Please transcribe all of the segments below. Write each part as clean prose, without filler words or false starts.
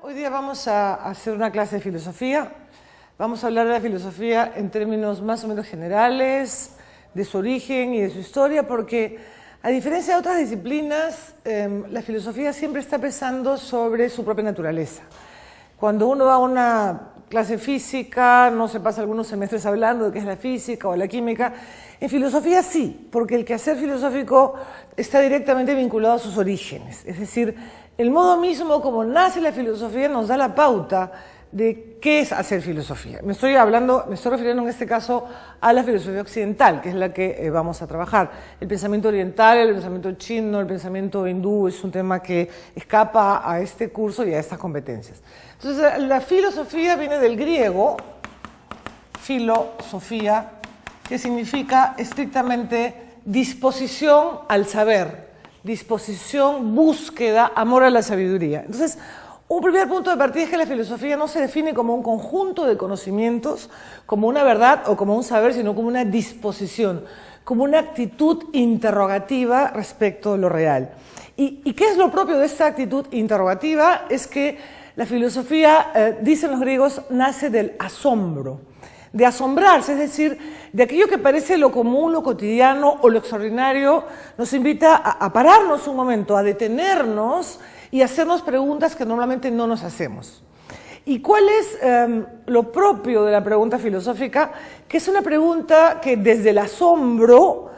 Hoy día vamos a hacer una clase de filosofía. Vamos a hablar de la filosofía en términos más o menos generales, de su origen y de su historia, porque a diferencia de otras disciplinas, la filosofía siempre está pensando sobre su propia naturaleza. Cuando uno va a una clase física, no se pasa algunos semestres hablando de qué es la física o la química. En filosofía sí, porque el quehacer filosófico está directamente vinculado a sus orígenes. Es decir, el modo mismo como nace la filosofía nos da la pauta de qué es hacer filosofía. Me estoy refiriendo en este caso a la filosofía occidental, que es la que vamos a trabajar. El pensamiento oriental, el pensamiento chino, el pensamiento hindú es un tema que escapa a este curso y a estas competencias. Entonces, la filosofía viene del griego, filosofía, que significa estrictamente disposición al saber, disposición, búsqueda, amor a la sabiduría. Entonces, un primer punto de partida es que la filosofía no se define como un conjunto de conocimientos, como una verdad o como un saber, sino como una disposición, como una actitud interrogativa respecto a lo real. ¿Y qué es lo propio de esta actitud interrogativa? Es que la filosofía, dicen los griegos, nace del asombro, de asombrarse, es decir, de aquello que parece lo común, lo cotidiano o lo extraordinario, nos invita a pararnos un momento, a detenernos y hacernos preguntas que normalmente no nos hacemos. ¿Y cuál es lo propio de la pregunta filosófica? Que es una pregunta que desde el asombro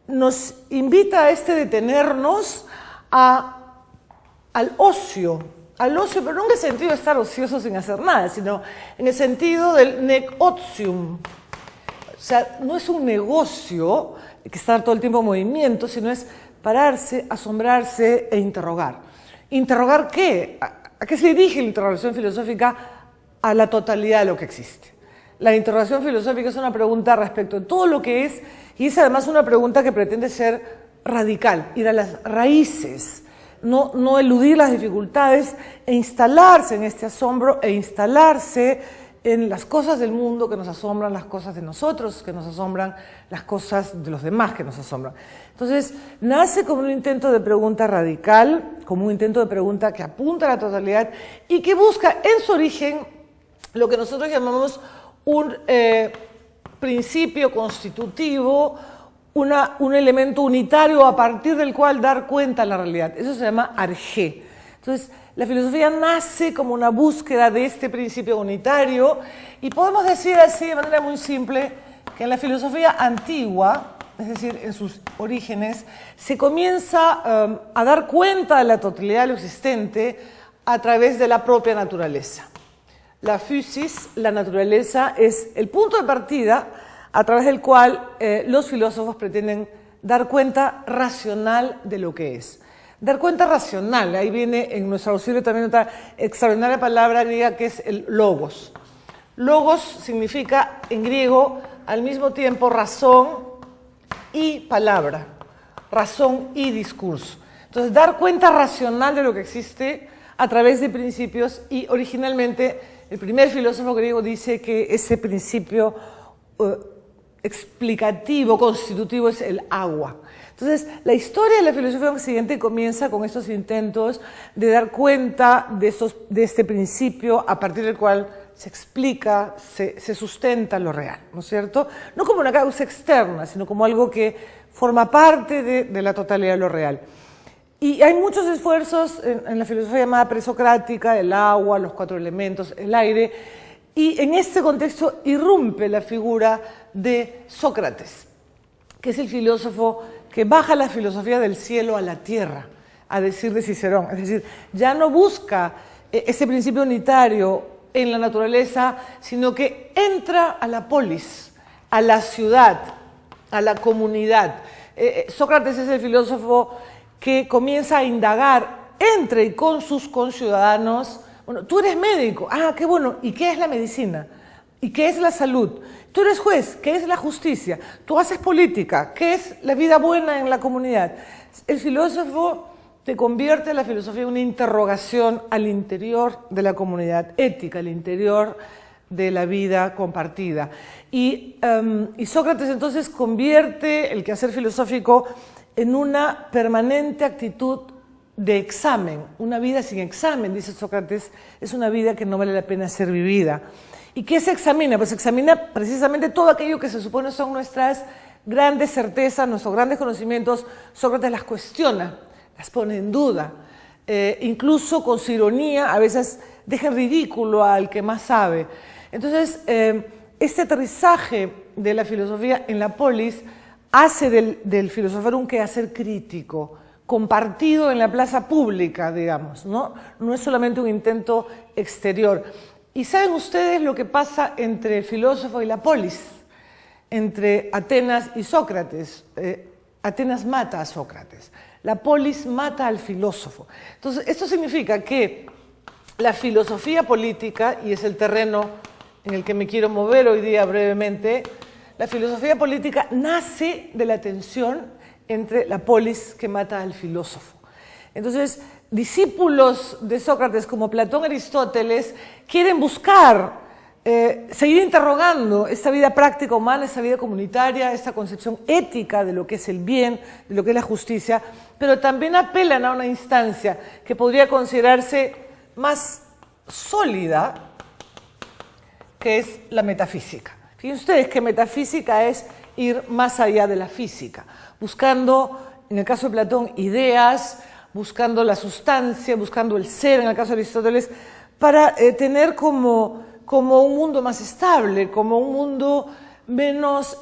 nos invita a detenernos al ocio, pero no en el sentido de estar ocioso sin hacer nada, sino en el sentido del negotium. O sea, no es un negocio que estar todo el tiempo en movimiento, sino es pararse, asombrarse e interrogar. ¿Interrogar qué? ¿A qué se dirige la interrogación filosófica? A la totalidad de lo que existe. La interrogación filosófica es una pregunta respecto de todo lo que es, y es además una pregunta que pretende ser radical, ir a las raíces, no eludir las dificultades e instalarse en este asombro e instalarse en las cosas del mundo que nos asombran, las cosas de nosotros que nos asombran, las cosas de los demás que nos asombran. Entonces, nace como un intento de pregunta radical, como un intento de pregunta que apunta a la totalidad y que busca en su origen lo que nosotros llamamos un principio constitutivo, un elemento unitario a partir del cual dar cuenta de la realidad. Eso se llama arjé. Entonces, la filosofía nace como una búsqueda de este principio unitario y podemos decir así de manera muy simple que en la filosofía antigua, es decir, en sus orígenes, se comienza a dar cuenta de la totalidad de lo existente a través de la propia naturaleza. La physis, la naturaleza, es el punto de partida a través del cual los filósofos pretenden dar cuenta racional de lo que es. Dar cuenta racional, ahí viene en nuestro auxilio también otra extraordinaria palabra griega que es el logos. Logos significa en griego al mismo tiempo razón y palabra, razón y discurso. Entonces, dar cuenta racional de lo que existe a través de principios, y originalmente el primer filósofo griego dice que ese principio explicativo, constitutivo, es el agua. Entonces, la historia de la filosofía occidente comienza con estos intentos de dar cuenta de este principio a partir del cual se explica, se sustenta lo real, ¿no es cierto? No como una causa externa, sino como algo que forma parte de la totalidad de lo real. Y hay muchos esfuerzos en la filosofía llamada presocrática, el agua, los cuatro elementos, el aire, y en este contexto irrumpe la figura de Sócrates, que es el filósofo que baja la filosofía del cielo a la tierra, a decir de Cicerón. Es decir, ya no busca ese principio unitario en la naturaleza, sino que entra a la polis, a la ciudad, a la comunidad. Sócrates es el filósofo que comienza a indagar entre y con sus conciudadanos. Bueno, tú eres médico, qué bueno, ¿y qué es la medicina? ¿Y qué es la salud? Tú eres juez, ¿qué es la justicia? Tú haces política, ¿qué es la vida buena en la comunidad? El filósofo te convierte la filosofía en una interrogación al interior de la comunidad ética, al interior de la vida compartida. Y Sócrates entonces convierte el quehacer filosófico en una permanente actitud de examen. Una vida sin examen, dice Sócrates, es una vida que no vale la pena ser vivida. ¿Y qué se examina? Pues se examina precisamente todo aquello que se supone son nuestras grandes certezas, nuestros grandes conocimientos. Sócrates las cuestiona, las pone en duda, incluso con su ironía a veces deja en ridículo al que más sabe. Entonces, este aterrizaje de la filosofía en la polis hace del filosofar un quehacer crítico, compartido en la plaza pública, digamos, ¿no? No es solamente un intento exterior. ¿Y saben ustedes lo que pasa entre el filósofo y la polis? Entre Atenas y Sócrates. Atenas mata a Sócrates. La polis mata al filósofo. Entonces, esto significa que la filosofía política, y es el terreno en el que me quiero mover hoy día brevemente, la filosofía política nace de la tensión entre la polis que mata al filósofo. Entonces, discípulos de Sócrates como Platón y Aristóteles quieren buscar, seguir interrogando esta vida práctica humana, esta vida comunitaria, esta concepción ética de lo que es el bien, de lo que es la justicia, pero también apelan a una instancia que podría considerarse más sólida, que es la metafísica. Fíjense ustedes que metafísica es ir más allá de la física, buscando, en el caso de Platón, ideas, buscando la sustancia, buscando el ser, en el caso de Aristóteles, para tener como un mundo más estable, como un mundo menos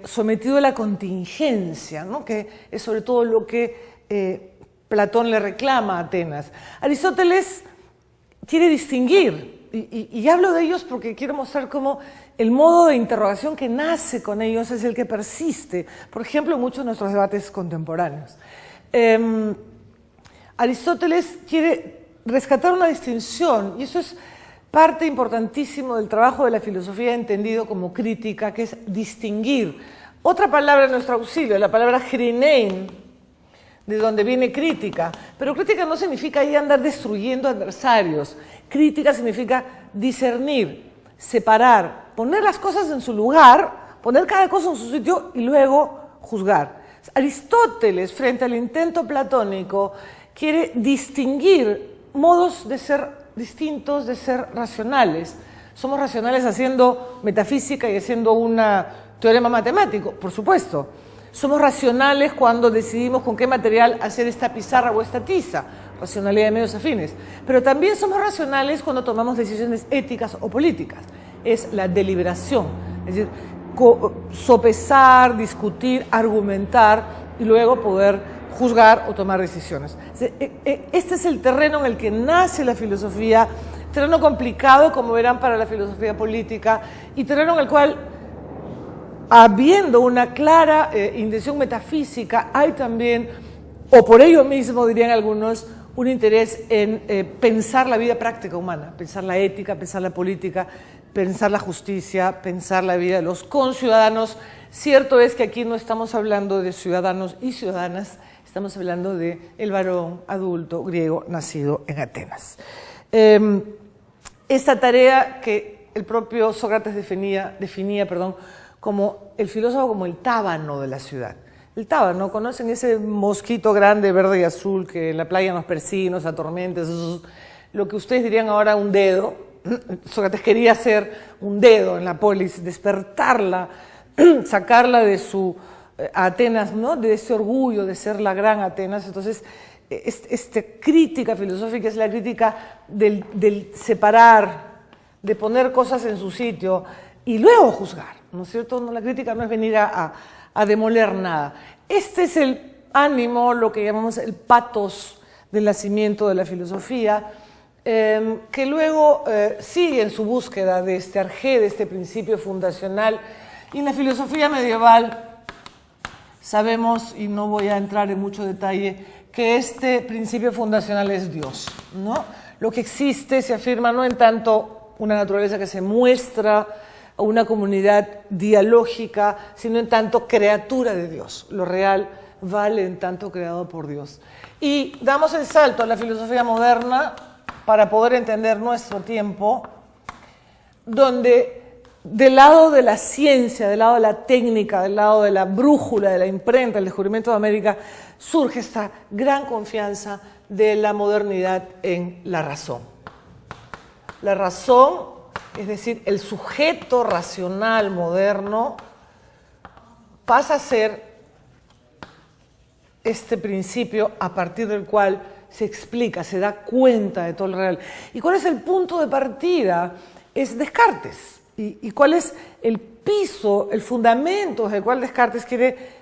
sometido a la contingencia, ¿no? Que es sobre todo lo que Platón le reclama a Atenas. Aristóteles quiere distinguir, y hablo de ellos porque quiero mostrar cómo el modo de interrogación que nace con ellos es el que persiste, por ejemplo, en muchos de nuestros debates contemporáneos. Aristóteles quiere rescatar una distinción, y eso es parte importantísimo del trabajo de la filosofía entendido como crítica, que es distinguir. Otra palabra en nuestro auxilio, la palabra chrinein, de donde viene crítica, pero crítica no significa ahí andar destruyendo adversarios. Crítica significa discernir, separar, poner las cosas en su lugar, poner cada cosa en su sitio y luego juzgar. Aristóteles, frente al intento platónico, quiere distinguir modos de ser distintos, de ser racionales. Somos racionales haciendo metafísica y haciendo un teorema matemático, por supuesto. Somos racionales cuando decidimos con qué material hacer esta pizarra o esta tiza, racionalidad de medios afines. Pero también somos racionales cuando tomamos decisiones éticas o políticas. Es la deliberación, es decir, sopesar, discutir, argumentar y luego poder juzgar o tomar decisiones. Este es el terreno en el que nace la filosofía, terreno complicado, como verán, para la filosofía política, y terreno en el cual, habiendo una clara intención metafísica, hay también, o por ello mismo dirían algunos, un interés en pensar la vida práctica humana, pensar la ética, pensar la política, pensar la justicia, pensar la vida de los conciudadanos. Cierto es que aquí no estamos hablando de ciudadanos y ciudadanas, estamos hablando del varón adulto griego nacido en Atenas. Esta tarea que el propio Sócrates definía, como el filósofo como el tábano de la ciudad. El tábano, ¿conocen ese mosquito grande, verde y azul que en la playa nos persigue, nos atormenta? Eso es lo que ustedes dirían ahora un dedo. Sócrates quería hacer un dedo en la polis, despertarla, sacarla de su Atenas, ¿no? De ese orgullo de ser la gran Atenas. Entonces, esta crítica filosófica es la crítica del separar, de poner cosas en su sitio y luego juzgar, ¿no es cierto? No, la crítica no es venir a demoler nada. Este es el ánimo, lo que llamamos el patos del nacimiento de la filosofía, que luego sigue en su búsqueda de este arjé, de este principio fundacional. Y en la filosofía medieval sabemos, y no voy a entrar en mucho detalle, que este principio fundacional es Dios, ¿no? Lo que existe se afirma no en tanto una naturaleza que se muestra a una comunidad dialógica, sino en tanto criatura de Dios. Lo real vale en tanto creado por Dios. Y damos el salto a la filosofía moderna para poder entender nuestro tiempo, donde del lado de la ciencia, del lado de la técnica, del lado de la brújula, de la imprenta, el descubrimiento de América, surge esta gran confianza de la modernidad en la razón. La razón, es decir, el sujeto racional moderno, pasa a ser este principio a partir del cual se explica, se da cuenta de todo lo real. ¿Y cuál es el punto de partida? Es Descartes. ¿Y cuál es el piso, el fundamento desde el cual Descartes quiere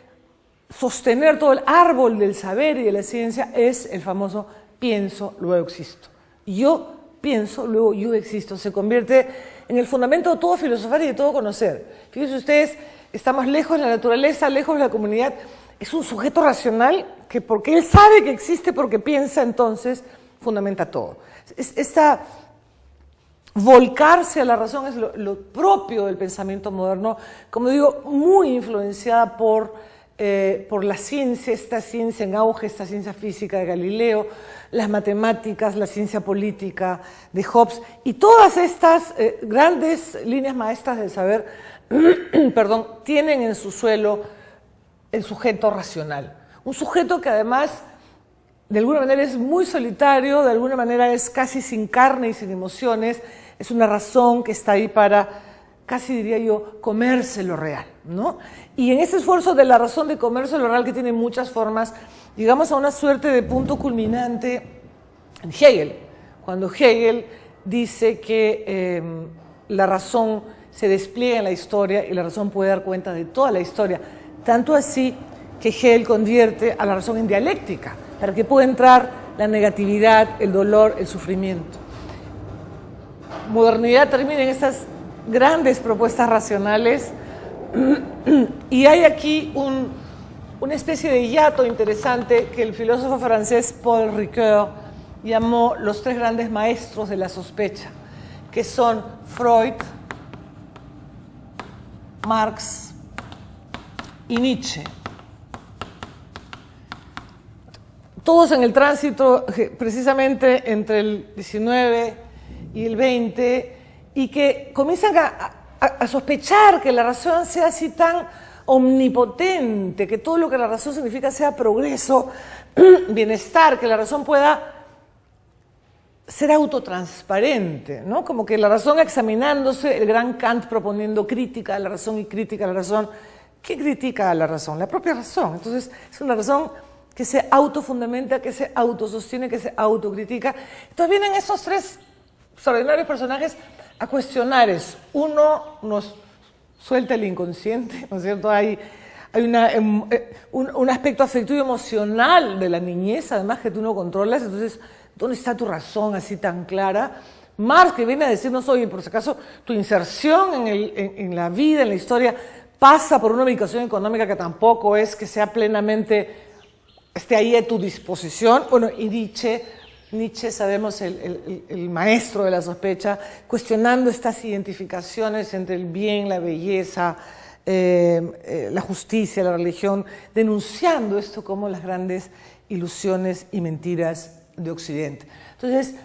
sostener todo el árbol del saber y de la ciencia? Es el famoso pienso, luego existo. Yo pienso, luego yo existo. Se convierte en el fundamento de todo filosofar y de todo conocer. Fíjense ustedes, estamos lejos de la naturaleza, lejos de la comunidad. Es un sujeto racional que porque él sabe que existe, porque piensa, entonces fundamenta todo. Esta volcarse a la razón es lo propio del pensamiento moderno, como digo, muy influenciada por la ciencia, esta ciencia en auge, esta ciencia física de Galileo, las matemáticas, la ciencia política de Hobbes, y todas estas grandes líneas maestras del saber perdón, tienen en su suelo el sujeto racional. Un sujeto que además de alguna manera es muy solitario, de alguna manera es casi sin carne y sin emociones, es una razón que está ahí para, casi diría yo, comerse lo real, ¿no? Y en ese esfuerzo de la razón de comerse lo real, que tiene muchas formas, llegamos a una suerte de punto culminante en Hegel, cuando Hegel dice que la razón se despliega en la historia y la razón puede dar cuenta de toda la historia. Tanto así que Hegel convierte a la razón en dialéctica, para que pueda entrar la negatividad, el dolor, el sufrimiento. Modernidad termina en estas grandes propuestas racionales y hay aquí una especie de hiato interesante que el filósofo francés Paul Ricoeur llamó los tres grandes maestros de la sospecha, que son Freud, Marx y Nietzsche. Todos en el tránsito precisamente entre el 19 y el 20, y que comienzan a sospechar que la razón sea así tan omnipotente, que todo lo que la razón significa sea progreso, bienestar, que la razón pueda ser autotransparente, ¿no? Como que la razón examinándose, el gran Kant proponiendo crítica a la razón y crítica a la razón. ¿Qué critica a la razón? La propia razón. Entonces es una razón que se autofundamenta, que se autosostiene, que se autocritica. Entonces vienen esos tres extraordinarios personajes a cuestionar eso. Uno nos suelta el inconsciente, ¿no es cierto? Hay un aspecto afectivo y emocional de la niñez, además, que tú no controlas. Entonces, ¿dónde está tu razón así tan clara? Marx, que viene a decirnos, oye, por si acaso, tu inserción en la vida, en la historia, pasa por una ubicación económica que tampoco es que sea plenamente, esté ahí a tu disposición. Bueno, y Nietzsche, sabemos, el maestro de la sospecha, cuestionando estas identificaciones entre el bien, la belleza, la justicia, la religión, denunciando esto como las grandes ilusiones y mentiras de Occidente. Entonces,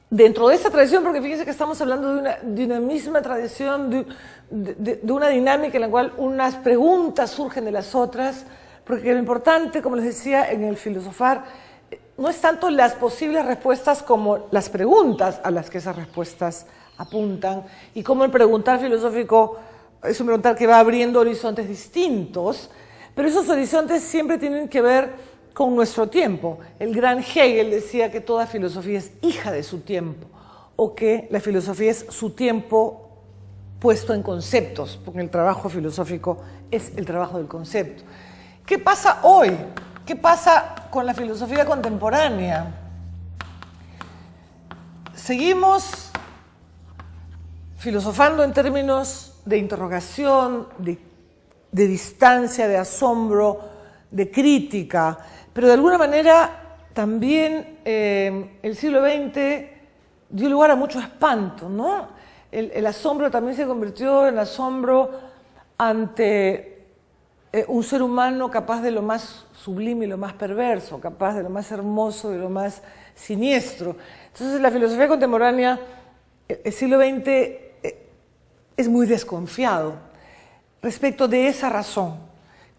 dentro de esta tradición, porque fíjense que estamos hablando de una misma tradición, de una dinámica en la cual unas preguntas surgen de las otras, porque lo importante, como les decía, en el filosofar, no es tanto las posibles respuestas como las preguntas a las que esas respuestas apuntan, y como el preguntar filosófico es un preguntar que va abriendo horizontes distintos, pero esos horizontes siempre tienen que ver con nuestro tiempo. El gran Hegel decía que toda filosofía es hija de su tiempo, o que la filosofía es su tiempo puesto en conceptos, porque el trabajo filosófico es el trabajo del concepto. ¿Qué pasa hoy? ¿Qué pasa con la filosofía contemporánea? Seguimos filosofando en términos de interrogación, de distancia, de asombro, de crítica, pero de alguna manera también el siglo XX dio lugar a mucho espanto, ¿no? El asombro también se convirtió en asombro ante un ser humano capaz de lo más sublime y lo más perverso, capaz de lo más hermoso y lo más siniestro. Entonces la filosofía contemporánea, el siglo XX, es muy desconfiado respecto de esa razón,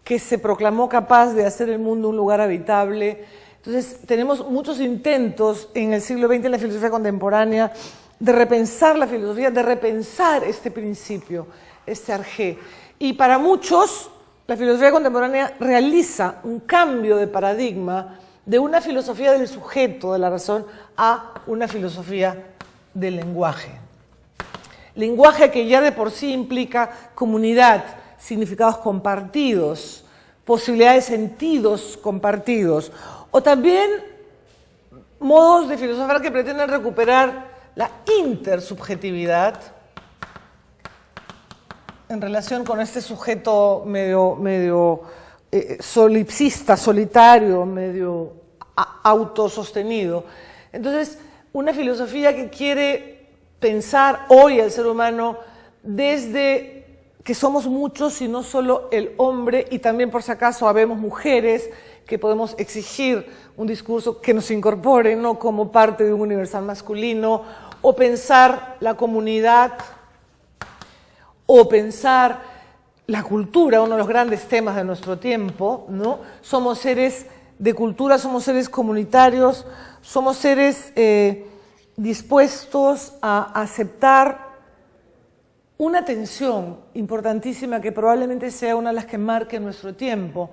que se proclamó capaz de hacer el mundo un lugar habitable. Entonces, tenemos muchos intentos en el siglo XX en la filosofía contemporánea de repensar la filosofía, de repensar este principio, este arjé. Y para muchos, la filosofía contemporánea realiza un cambio de paradigma de una filosofía del sujeto, de la razón, a una filosofía del lenguaje. Lenguaje que ya de por sí implica comunidad, significados compartidos, posibilidades de sentidos compartidos, o también modos de filosofar que pretenden recuperar la intersubjetividad en relación con este sujeto medio solipsista, solitario, medio autosostenido. Entonces, una filosofía que quiere pensar hoy al ser humano desde que somos muchos y no solo el hombre, y también por si acaso habemos mujeres que podemos exigir un discurso que nos incorpore, no como parte de un universal masculino, o pensar la comunidad, o pensar la cultura, uno de los grandes temas de nuestro tiempo, ¿no? Somos seres de cultura, somos seres comunitarios, somos seres dispuestos a aceptar una tensión importantísima que probablemente sea una de las que marque nuestro tiempo,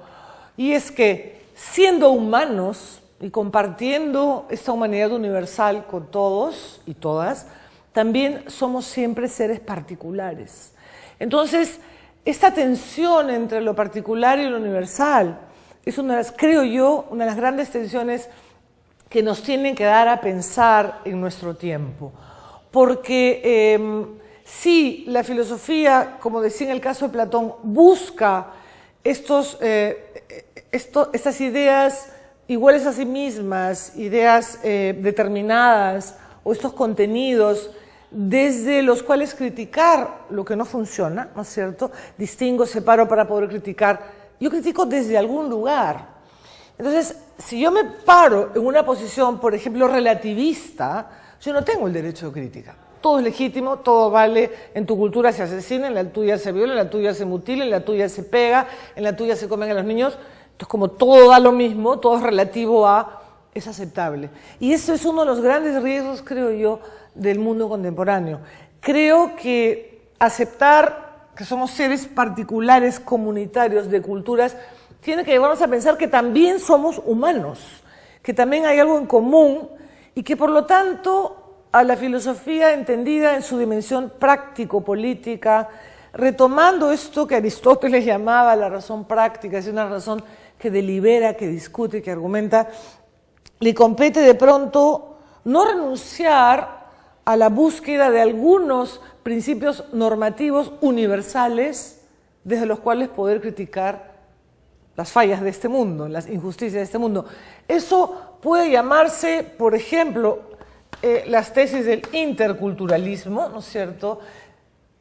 y es que siendo humanos y compartiendo esta humanidad universal con todos y todas, también somos siempre seres particulares. Entonces, esta tensión entre lo particular y lo universal es una de las, creo yo, una de las grandes tensiones que nos tienen que dar a pensar en nuestro tiempo. Porque si la filosofía, como decía en el caso de Platón, busca estas ideas iguales a sí mismas, ideas determinadas, o estos contenidos desde los cuales criticar lo que no funciona, ¿no es cierto? Distingo, separo para poder criticar. Yo critico desde algún lugar. Entonces, si yo me paro en una posición, por ejemplo, relativista, yo no tengo el derecho de crítica. Todo es legítimo, todo vale. En tu cultura se asesina, en la tuya se viola, en la tuya se mutila, en la tuya se pega, en la tuya se comen a los niños. Entonces, como todo da lo mismo, todo es relativo a, es aceptable. Y eso es uno de los grandes riesgos, creo yo, del mundo contemporáneo. Creo que aceptar que somos seres particulares, comunitarios, de culturas, tiene que llevarnos a pensar que también somos humanos, que también hay algo en común y que por lo tanto a la filosofía entendida en su dimensión práctico-política, retomando esto que Aristóteles llamaba la razón práctica, es una razón que delibera, que discute, que argumenta, le compete de pronto no renunciar a la búsqueda de algunos principios normativos universales desde los cuales poder criticar las fallas de este mundo, las injusticias de este mundo. Eso puede llamarse, por ejemplo, las tesis del interculturalismo, ¿no es cierto?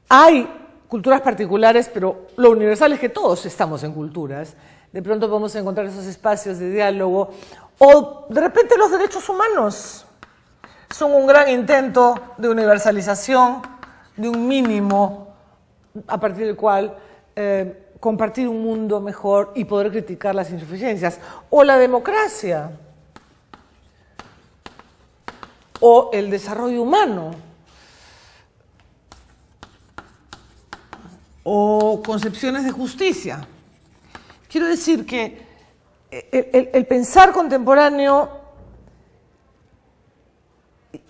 Hay culturas particulares, pero lo universal es que todos estamos en culturas. De pronto podemos encontrar esos espacios de diálogo. O de repente los derechos humanos son un gran intento de universalización, de un mínimo a partir del cual compartir un mundo mejor y poder criticar las insuficiencias. O la democracia, o el desarrollo humano, o concepciones de justicia. Quiero decir que el pensar contemporáneo,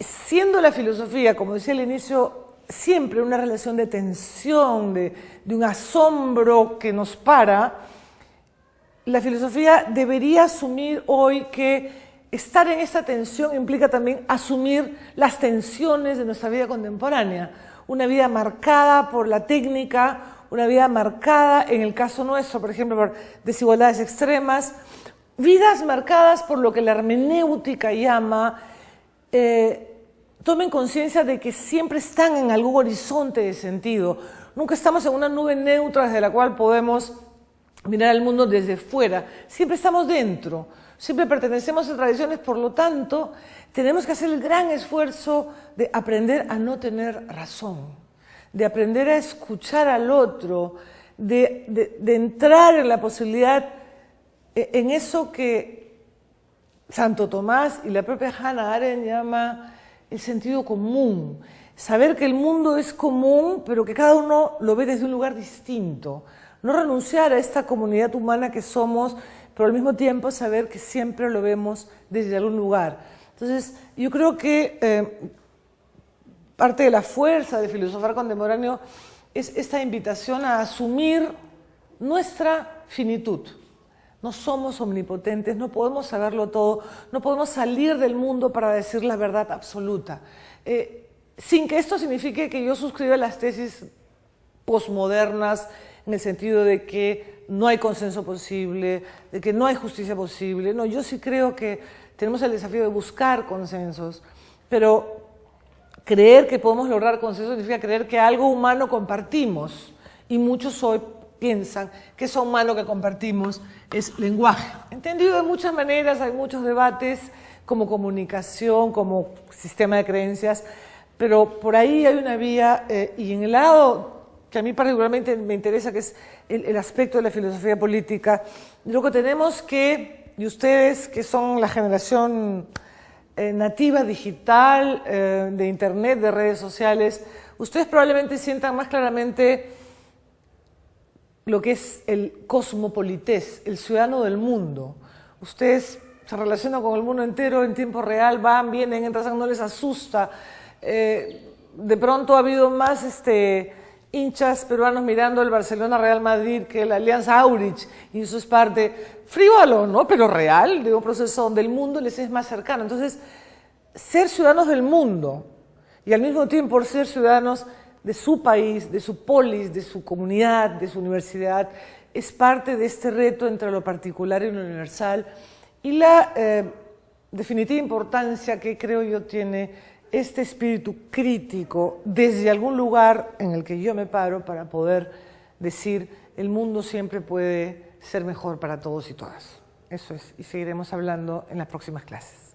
siendo la filosofía, como decía al inicio, siempre una relación de tensión, de un asombro que nos para, la filosofía debería asumir hoy que estar en esta tensión implica también asumir las tensiones de nuestra vida contemporánea, una vida marcada por la técnica, una vida marcada, en el caso nuestro, por ejemplo, por desigualdades extremas, vidas marcadas por lo que la hermenéutica llama, tomen conciencia de que siempre están en algún horizonte de sentido, nunca estamos en una nube neutra desde la cual podemos mirar al mundo desde fuera, siempre estamos dentro. Siempre pertenecemos a tradiciones, por lo tanto, tenemos que hacer el gran esfuerzo de aprender a no tener razón, de aprender a escuchar al otro, de entrar en la posibilidad, en eso que Santo Tomás y la propia Hannah Arendt llama el sentido común. Saber que el mundo es común, pero que cada uno lo ve desde un lugar distinto. No renunciar a esta comunidad humana que somos, pero al mismo tiempo saber que siempre lo vemos desde algún lugar. Entonces, yo creo que parte de la fuerza de filosofar contemporáneo es esta invitación a asumir nuestra finitud. No somos omnipotentes, no podemos saberlo todo, no podemos salir del mundo para decir la verdad absoluta. Sin que esto signifique que yo suscriba las tesis posmodernas en el sentido de que no hay consenso posible, de que no hay justicia posible. No, yo sí creo que tenemos el desafío de buscar consensos, pero creer que podemos lograr consenso significa creer que algo humano compartimos, y muchos hoy piensan que eso humano que compartimos es lenguaje. Entendido de muchas maneras, hay muchos debates como comunicación, como sistema de creencias, pero por ahí hay una vía, y en el lado que a mí particularmente me interesa, que es el aspecto de la filosofía política, lo que tenemos que, y ustedes que son la generación nativa digital, de internet, de redes sociales, ustedes probablemente sientan más claramente lo que es el cosmopolités, el ciudadano del mundo. Ustedes se relacionan con el mundo entero en tiempo real, van, vienen, entran, no les asusta. De pronto ha habido más hinchas peruanos mirando el Barcelona-Real Madrid que la Alianza Aurich, y eso es parte frívolo, ¿no?, pero real, de un proceso donde el mundo les es más cercano. Entonces, ser ciudadanos del mundo y al mismo tiempo ser ciudadanos de su país, de su polis, de su comunidad, de su universidad, es parte de este reto entre lo particular y lo universal, y la definitiva importancia que creo yo tiene este espíritu crítico desde algún lugar en el que yo me paro para poder decir el mundo siempre puede ser mejor para todos y todas. Eso es, y seguiremos hablando en las próximas clases.